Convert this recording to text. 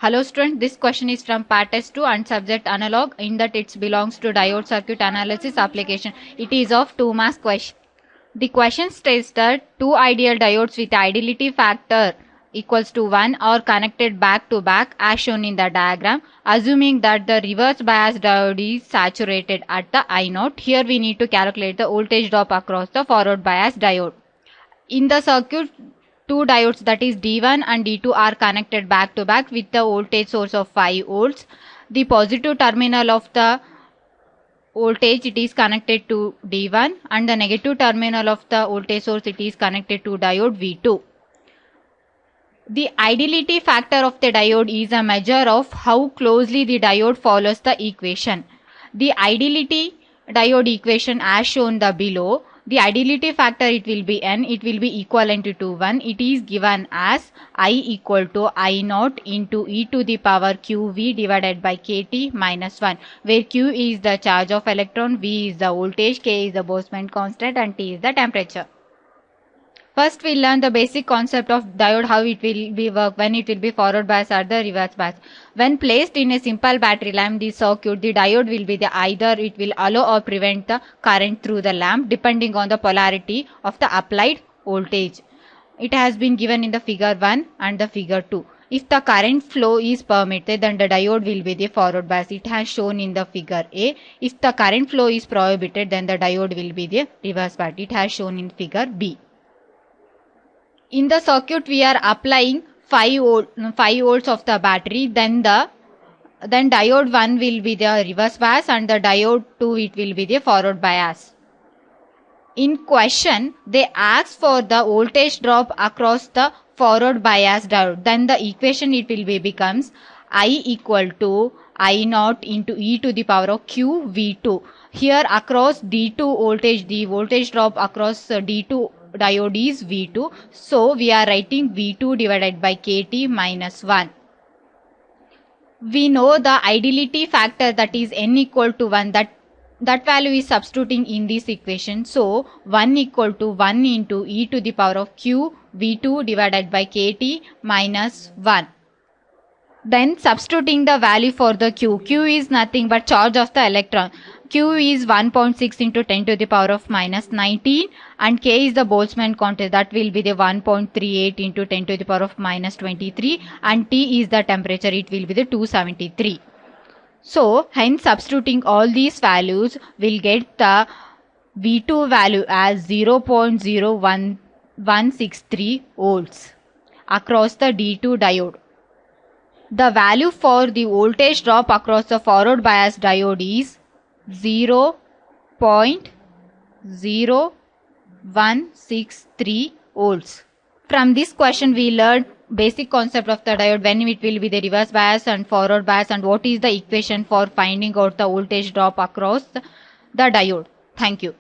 Hello students, this question is from part test 2 and subject analog, in that it belongs to diode circuit analysis application. It is of 2 marks question. The question states that two ideal diodes with ideality factor equals to 1 are connected back to back as shown in the diagram. Assuming that the reverse bias diode is saturated at the I node, here we need to calculate the voltage drop across the forward bias diode. In the circuit, two diodes, that is D1 and D2, are connected back to back with the voltage source of 5 volts. The positive terminal of the voltage, it is connected to D1, and the negative terminal of the voltage source, it is connected to diode V2. The ideality factor of the diode is a measure of how closely the diode follows the equation. The ideality diode equation as shown the below. The ideality factor, it will be n, it will be equivalent to 1. It is given as I equal to I naught into e to the power qv divided by kt minus 1, where q is the charge of electron, v is the voltage, k is the Boltzmann constant, and t is the temperature. First we'll learn the basic concept of diode, how it will be work when it will be forward bias or the reverse bias. When placed in a simple battery lamp, the circuit, the diode will be the either it will allow or prevent the current through the lamp depending on the polarity of the applied voltage. It has been given in the figure 1 and the figure 2. If the current flow is permitted, then the diode will be the forward bias. It has shown in the figure A. If the current flow is prohibited, then the diode will be the reverse bias. It has shown in figure B. In the circuit, we are applying 5 volts of the battery, then diode 1 will be the reverse bias and the diode 2, it will be the forward bias. In question, they ask for the voltage drop across the forward bias diode. Then the equation, it will be becomes I equal to I naught into e to the power of q v2. Here across D2 voltage, the voltage drop across D2 diode is V2. So we are writing V2 divided by KT minus 1. We know the ideality factor, that is n equal to 1, that value is substituting in this equation. So 1 equal to 1 into e to the power of q V2 divided by KT minus 1. Then substituting the value for the q. Q is nothing but charge of the electron. Q is 1.6 into 10 to the power of minus 19, and K is the Boltzmann constant, that will be the 1.38 into 10 to the power of minus 23, and T is the temperature, it will be the 273. So hence substituting all these values, we'll get the V2 value as 0.01163 volts across the D2 diode. The value for the voltage drop across the forward bias diode is 0.0163 volts. From this question, we learned basic concept of the diode, when it will be the reverse bias and forward bias, and what is the equation for finding out the voltage drop across the diode. Thank you.